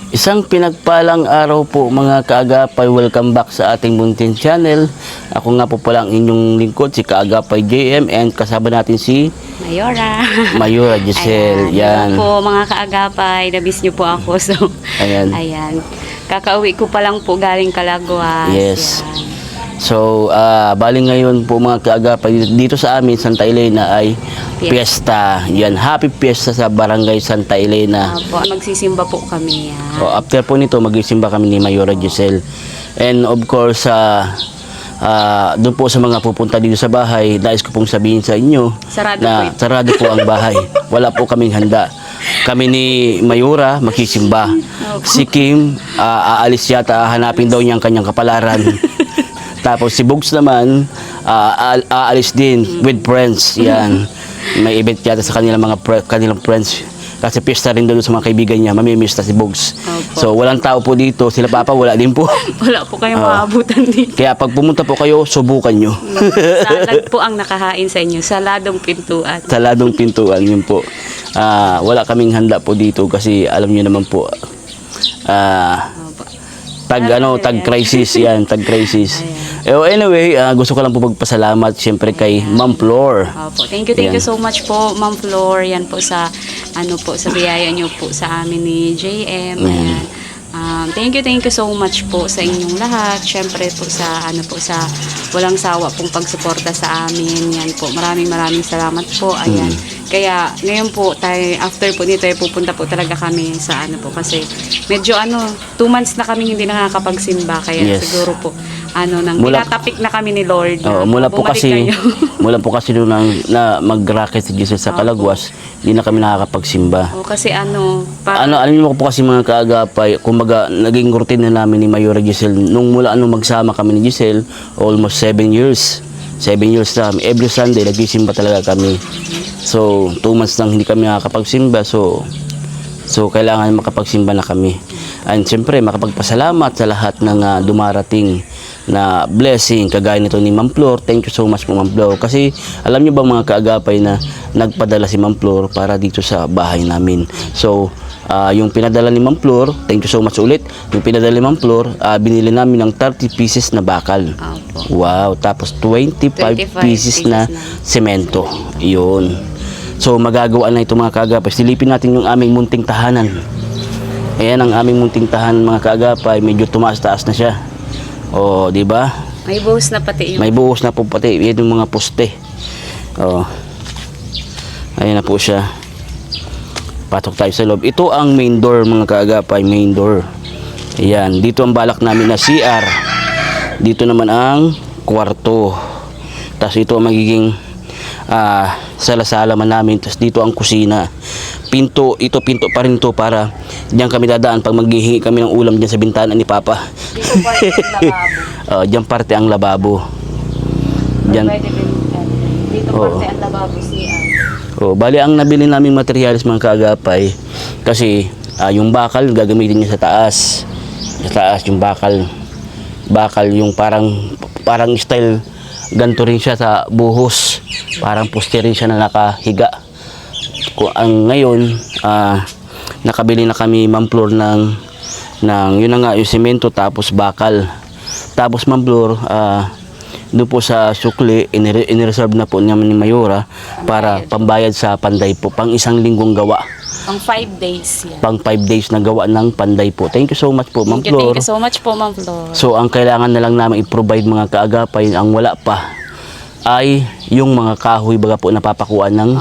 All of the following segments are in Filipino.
Isang pinagpalang araw po mga kaagapay, welcome back sa ating muntin channel. Ako nga po pala ang inyong lingkod, si Kaagapay JM, and kasama natin si Mayora Giselle. Yan. Hello po mga kaagapay, nabis niyo po ako. So, Ayan. Kakauwi ko pa lang po galing Calaguas. Yes. Yan. So, bali ngayon po mga kaagapay, dito sa amin, Santa Elena ay Fiesta. Yan, happy Fiesta sa Barangay Santa Elena. Po, magsisimba po kami. Yan. O, after po nito, magsisimba kami ni Mayora Giselle. And of course, doon po sa mga pupunta dito sa bahay, nais ko pong sabihin sa inyo Sarado na po sarado po ang bahay. Wala po kaming handa. Kami ni Mayora magsisimba. Si Kim, aalis yata, hanapin daw niya ang kanyang kapalaran. Tapos si Bugs naman, aalis din with friends. Yan. May event yata sa kanilang friends. Kasi pista rin doon sa mga kaibigan niya, mamimiss na si Bugs. So walang tao po dito, sila Papa wala din po. Wala po kayong maabutan dito. Kaya pag pumunta po kayo, subukan nyo. Salad po ang nakahain sa inyo, saladong pintuan. Saladong pintuan, yun po. Wala kaming handa po dito kasi alam nyo naman po, tag crisis yan, tag crisis. Anyway, gusto ko lang po magpasalamat siyempre kay Ma'am Flor. Opo. Thank you so much po, Ma'am Flor. Yan po sa sa biyaya niyo po sa amin ni JM. Ayan. Thank you so much po sa inyong lahat. Siyempre po sa sa walang sawa pong pagsuporta sa amin. Yan po. Maraming salamat po. Ayan. Kaya ngayon po after po nito ay pupunta po talaga kami sa kasi medyo 2 months na kami hindi nakakapagsimba, kaya siguro po tinatapik na kami ni Lord. Mula po kasi doon na mag-racket si Jesus sa Calaguas, hindi na kami nakakapagsimba. Kasi alam niyo po kasi mga kaagapay, kumbaga naging routine na namin ni Mayora Giselle nung mula magsama kami ni Giselle, almost 7 years. 7 years na kami. Every Sunday, nagsisimba talaga kami. So, 2 months nang hindi kami nakakapagsimba. So kailangan makapagsimba na kami. And siyempre, makapagpasalamat sa lahat ng dumarating na blessing. Kagaya nito ni Ma'am Flor. Thank you so much po, Ma'am Flor. Kasi, alam niyo bang mga kaagapay na nagpadala si Ma'am Flor para dito sa bahay namin. So, yung pinadala ni Ma'am Flor, thank you so much ulit. Yung pinadala ni Ma'am Flor, binili namin ng 30 pieces na bakal. Wow, tapos 25 pieces na semento. Yun. So magagawa na ito mga kaagapay. Silipin natin yung aming munting tahanan. Ayan ang aming munting tahanan mga kaagapay. Medyo tumaas-taas na siya. O, di ba? May buhos na pati yung... May buhos na po pati. Yan yung mga poste. O. Ayan na po siya. Patok tayo sa loob. Ito ang main door mga kaagapay, main door. Ayan, dito ang balak namin na CR. Dito naman ang kwarto. Tapos ito ang magiging salasalaman namin. Tapos dito ang kusina. Pinto pa rin to para diyan kami dadaan pag maghihingi kami ng ulam diyan sa bintana ni Papa. Dito parte ang lababo. Diyan parte ang lababo. Diyan. Dito parte ang lababo CR. Bali ang nabili naming materials mga kaagapay kasi yung bakal gagamitin niya sa taas. Sa taas yung bakal yung parang style ganito rin siya sa buhos. Parang poste rin siya na nakahiga. Ngayon nakabili na kami Ma'am Flor ng yun na nga yung semento tapos bakal. Tapos Ma'am Flor doon po sa sukli, inireserve na po namin ni Mayora para pambayad sa panday po. Pang 1 linggong gawa. Pang 5 days yan. Pang 5 days na gawa ng panday po. Thank you so much po, Ma'am Flor. Thank you so much po, Ma'am Flor. So, ang kailangan na lang namin i-provide mga kaagapay, ang wala pa, ay yung mga kahoy baga po napapakuan ng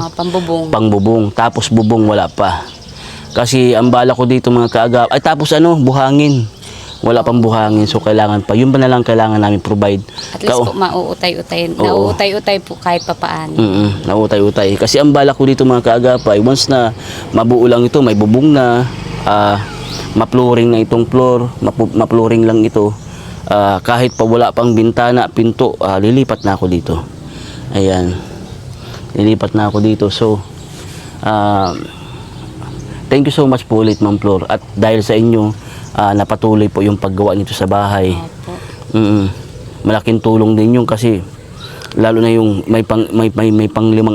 pangbubong. Tapos bubong wala pa. Kasi ang bala ko dito mga kaagapay, ay tapos buhangin. Wala pang buhangin, so kailangan pa. Yun ba na lang kailangan namin provide. At least po mauutay-utay. Nauutay-utay po kahit papaano. Nauutay-utay. Kasi ang bala ko dito mga kaagapay, once na mabuo lang ito, may bubong na, mapluring na itong floor, mapluring lang ito. Kahit pa wala pang bintana, pinto, lilipat na ako dito. Ayan. Lilipat na ako dito. So, thank you so much po ulit, Ma'am Flor. At dahil sa inyo, napatuloy po yung paggawa nito sa bahay. Malaking tulong din yun kasi Lalo na yung may pang 5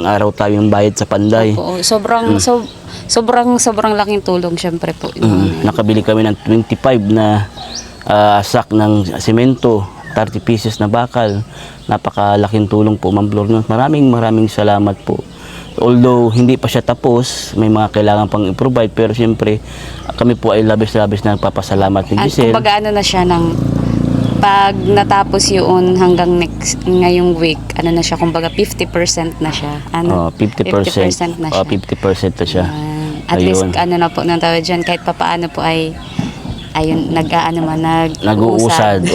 araw tayong bayad sa Panday. Po, sobrang laking tulong syempre po. Nakabili kami ng 25 na sack ng semento, 30 pieces na bakal. Napakalaking tulong po, Ma'am Flor. Maraming salamat po. Although hindi pa siya tapos, may mga kailangan pang i-provide, pero siyempre kami po ay labis-labis na nagpapasalamat ni Giselle. Kumbaga ano na siya pag natapos yun hanggang ngayong week, ano na siya, kumbaga 50% na siya. 50%. 50% na siya. 50% na siya. At Ayun. least ano na po nang tawag dyan, kahit papaano po ay ayun, nag-uusad.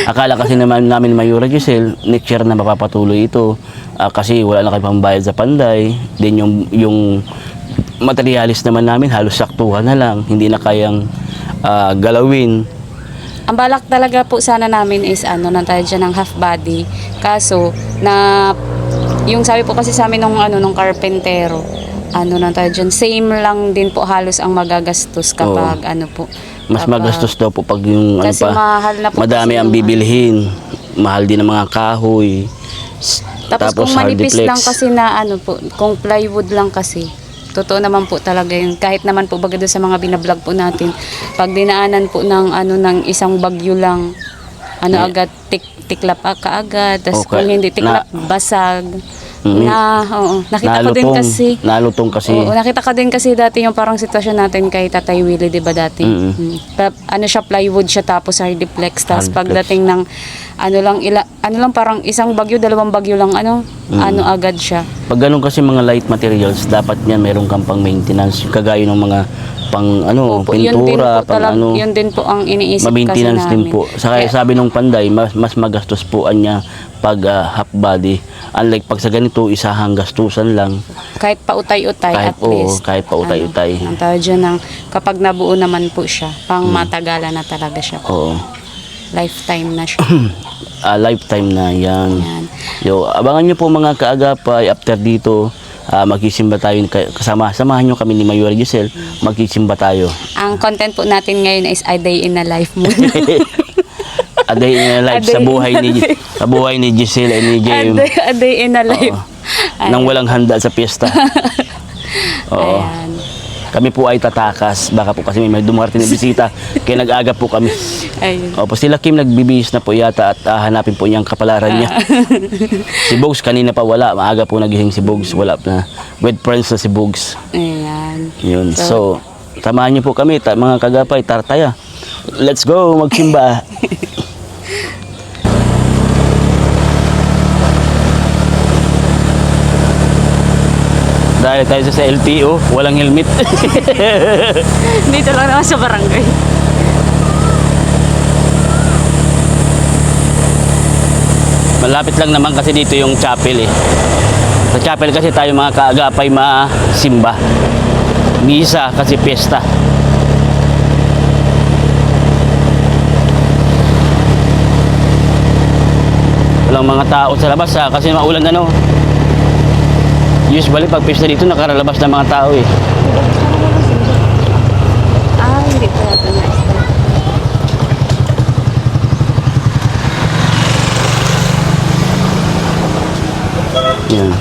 Akala kasi namin Mayura Giselle, next year na mapapatuloy ito. Kasi wala na kayo pambayad sa Panday. Then yung materialis naman namin halos saktuhan na lang, hindi na kayang galawin. Ang balak talaga po sana namin is nang tayo dyan ng half body. Kaso na yung sabi po kasi sa amin nung carpentero, nang tayo dyan, same lang din po halos ang magagastos kapag Mas magastos daw po pag yung kasi mahal na po madami kasi ang yung bibilhin. Mahal din ang mga kahoy. Tapos kung hard manipis duplex. lang kasi na kung plywood lang kasi, totoo naman po talaga yun. Kahit naman po baga doon sa mga binablog po natin, pag dinaanan po ng isang bagyo lang, agad tiklap ka agad. Tapos Okay. kung hindi tiklap, basag. Nakita ko din kasi. Nalutong kasi. Oo, nakita ko din kasi dati yung parang sitwasyon natin kay Tatay Willie, 'di ba dati? Siya plywood siya tapos hardiplex, tapos pagdating ng lang parang isang bagyo, 2 bagyo lang agad siya. Pag ganun kasi mga light materials, dapat niyan meron kang pang maintenance, kagaya ng mga pang Opo, pintura, yun din po ang iniisip kasi ma-maintenance namin. din po. Saka sabi nung Panday, mas magastos po niya pag half body. Unlike pag sa ganito, isahang gastusan lang. Kahit pautay-utay at least. Kahit pautay-utay. Ang tawag dyan kapag nabuo naman po siya, pang matagalan na talaga siya. Oo. Lifetime na siya. Lifetime na yan. Yan. Abangan nyo po mga kaagapay, after dito, magsisimba tayo, samahan nyo kami ni Mayura Giselle, magsisimba tayo. Ang content po natin ngayon is A Day in a Life muna. A day in a life sa buhay ni Giselle and ni JM. A day in a life. Nang walang handa sa piyesta. Oo. Ayan. Kami po ay tatakas. Baka po kasi may dumarating na bisita. Kaya nag-aga po kami. Ayun. Opo, sila Kim nagbibihis na po yata at hanapin po niyang kapalaran niya. Si Bugs kanina pa wala. Maaga po nagising si Bugs. Wala na. With friends na si Bugs. Ayan. Yun. So, samahan niyo po kami, mga kagapay, tartaya. Let's go, magsimba. Dahil tayo sa LTO, walang helmet. Dito lang naman sa barangay. Malapit lang naman kasi dito yung chapel eh. Sa chapel kasi tayo mga kaagapay masimba. Misa kasi piyesta. Walang mga tao sa labas kasi maulan Usually pag piyesta dito nakaralabas ng mga tao eh. Hindi po natin na-explain. Yan.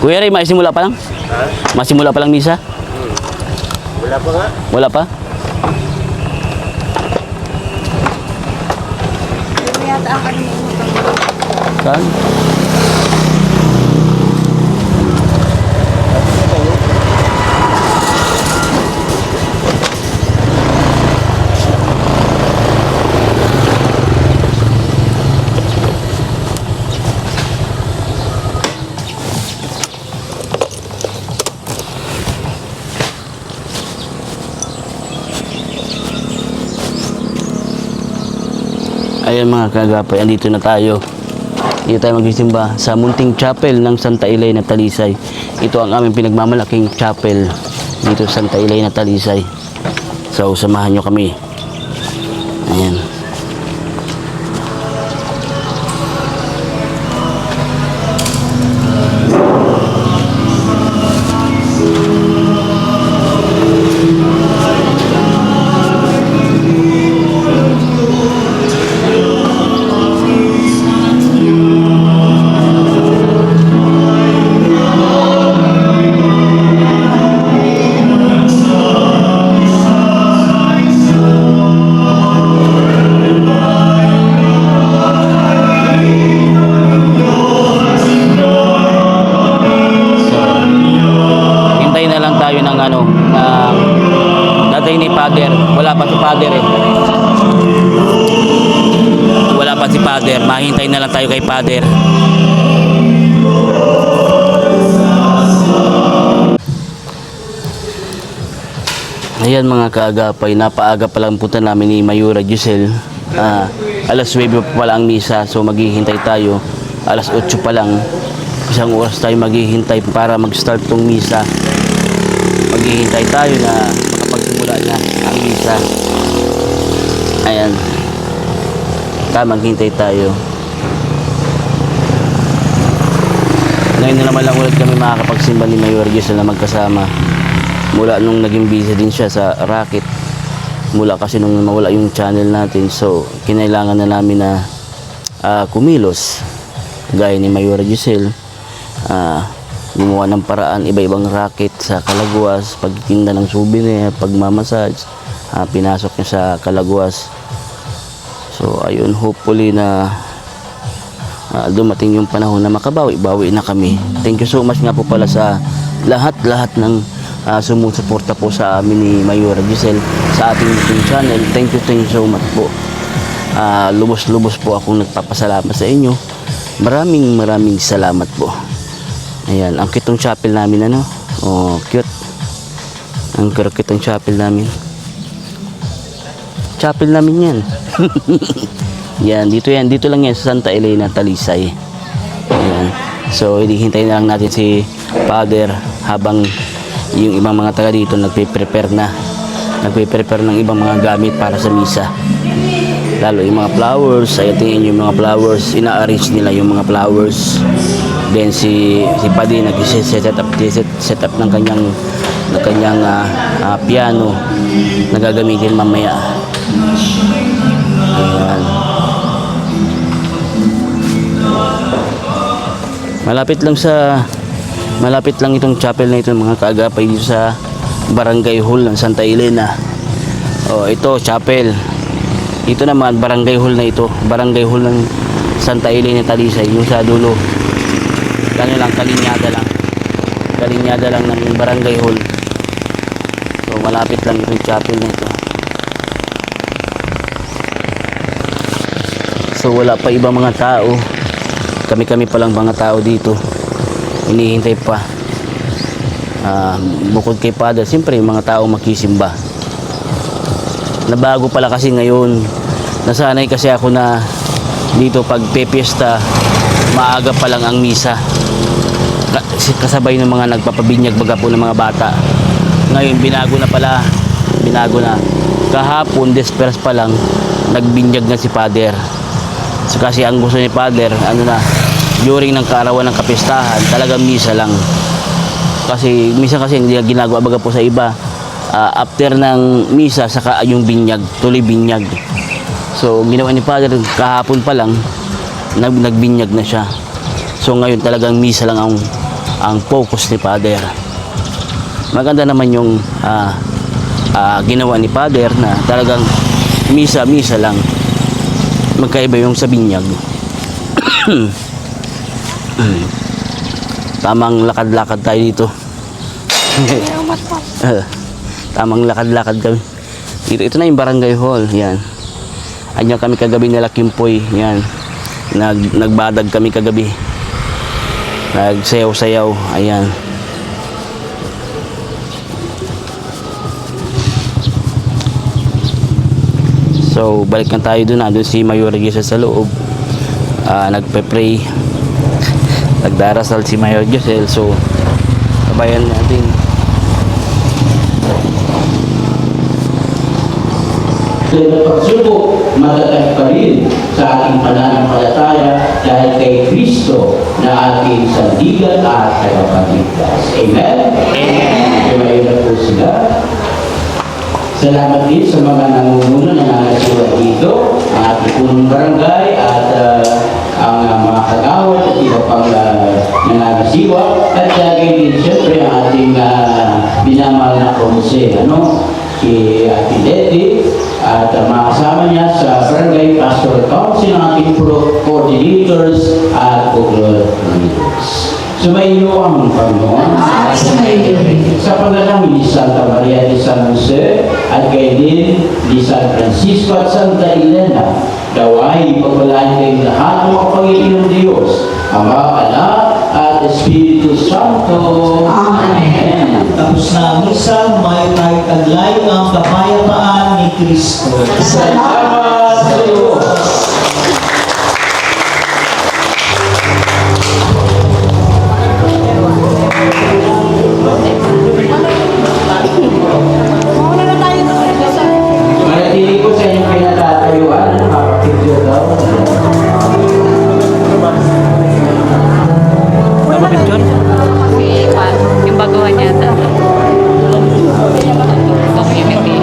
Kuya Ray, maisimula pa lang? Masimula pa lang misa? Wala pa nga. Wala pa? Yung yata ang Saan? Ayan mga kagapay, andito na tayo. Dito tayo magsisimba sa munting chapel ng Santa Elena Talisay. Ito ang aming pinagmamalaking chapel dito sa Santa Elena Talisay. So, samahan nyo kami. Ayan. bukas si Father. Mahintay na lang tayo kay Father. Ayan mga kaagapay, napaaga pa lang punta namin ni Mayura Giselle. Alas 9 pa pala ang misa, so maghihintay tayo. Alas 8 pa lang, isang oras tayo maghihintay para mag-start tong misa. Maghihintay tayo na makapagsimula na ang misa. Ayan, maghihintay tayo. Ngayon na naman lang ulit kami makakapagsimba ni Mayura Giselle na magkasama. Mula nung naging busy din siya sa racket, mula kasi nung mawala yung channel natin, so kinailangan na namin na kumilos gaya ni Mayura Giselle, gumawa ng paraan, iba-ibang racket sa Calaguas, pagtitinda ng souvenir, pagmamassage, pinasok niya sa Calaguas. So ayun, hopefully na dumating yung panahon na makabawi-bawi na kami. Thank you so much nga po pala sa lahat ng sumusuporta po sa amin ni Mayura Giselle sa ating YouTube channel. Thank you so much po. Lubos-lubos po akong nagpapasalamat sa inyo. Maraming salamat po. Ayan, ang cute ng chapel namin, ano? Oh, cute. Ang cute ng chapel namin. Chapel namin yan. Yan, dito lang yan sa Santa Elena, Talisay. Ayan. So, hinihintay na lang natin si Father habang yung ibang mga taga dito nagpe-prepare ng ibang mga gamit para sa misa, lalo yung mga flowers. Ay tingin yung mga flowers, ina-arrange nila yung mga flowers. Then si Padre nag-set up ng kanyang piano na gagamitin mamaya. Ayan. Malapit lang itong chapel na ito mga kaagapay dito sa Barangay Hall ng Santa Elena. Oh, ito chapel. Ito naman Barangay Hall na ito. Barangay Hall ng Santa Elena, Talisay, yung sa dulo. Kalinyada lang ng Barangay Hall. So malapit lang itong chapel na ito. So wala pa ibang mga tao. Kami pa lang mga tao dito. Hinihintay pa. Bukod kay Father, siyempre yung mga tao makisimba. Nabago pala kasi ngayon. Nasanay kasi ako na dito pag pepiesta, maaga pa lang ang misa. Kasabay ng mga nagpapabinyag baga po ng mga bata. Ngayon binago na. Kahapon, desperas pa lang, nagbinyag na si Father. So, kasi ang gusto ni Father, during ng kaarawan ng kapistahan, talagang misa lang. Kasi misa kasi hindi ginagawa baga po sa iba. After ng misa, saka yung binyag, tuloy binyag. So ginawa ni Father kahapon pa lang, nagbinyag na siya. So ngayon talagang misa lang ang focus ni Father. Maganda naman yung ginawa ni Father na talagang misa lang. Magkaiba yung sa binyag. Tamang lakad-lakad tayo dito. Tamang lakad-lakad kami. Ito na yung Barangay Hall. Yan. Andiyan kami kagabi nila Kimpoy. Yan. Nagbadag kami kagabi. Nagsayaw-sayaw. Ayan. So, balik na tayo dun. Doon si Mayura Giselle sa loob. Nagpe-pray. Nagdarasal si Mayura Giselle. So, sabayan natin. Sa pagsubok, matatag pa rin sa ating pananampalataya dahil kay Kristo na ating sandigan at tagapagligtas. Amen? Amen. Mayroon po sila. Salamat din sa mga nangunguna na nangasulat dito, ang ating punong barangay at ang mga kagawad at iba pang nangangasiwa. At lagay din siyempre ang ating binamahal na Jose, si Ate Leti at mga kasama niya sa Barangay Pastoral Council, ang ating coordinators at leaders. Sumainyo ang Panginoon sa panalangin ni Santa Maria de San Jose at kay din ni San Francisco at Santa Elena. Naway pagpalaan kayong lahat ng makapangyarihan ng Diyos, Ama, Anak, at Espiritu Santo. Amen. Tapos na ang misa, may tayo taglay ang kapayapaan ni Kristo. Salamat sa Diyos. Manatili ko sa inyong pinatatayuan, nakapicture daw. Yung baguhan niya tata. Community.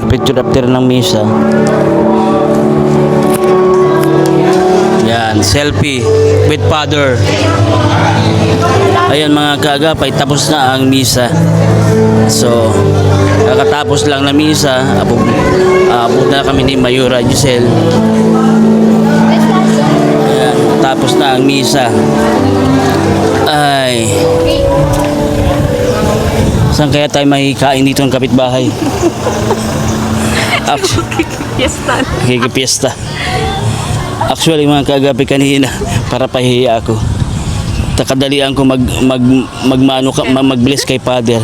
Picture after ng misa. Yan, selfie with Father. Ayan mga kaagapay, tapos na ang misa. So, kakatapos lang na misa, abot na kami ni Mayora Giselle. Ayan, tapos na ang misa. Ay, saan kaya tayo mahikain dito ng kapitbahay? Fiesta. Kikipiesta. Actually mga kaagapi kanina para pahiya ako. Takadalian ko mag-bless kay Father.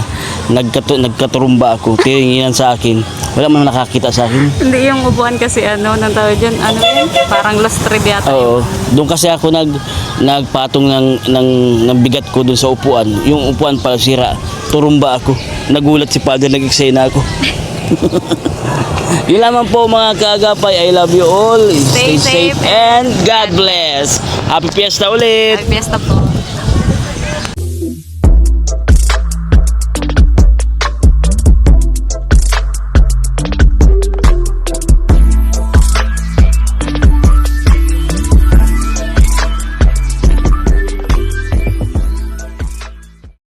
Nagkaturumba ako. Tininginan sa akin. Wala man nakakita sa akin. Hindi yung upuan kasi nang tawag dyan, yun? Parang lost trip yata. Oo. Doon kasi ako nagpatong ng bigat ko doon sa upuan. Yung upuan pala sira. Turumba ako. Nagulat si Father, nag-eksena ako. Yun lamang po mga kaagapay. I love you all. Stay safe and God bless. Happy Fiesta ulit. Fiesta po.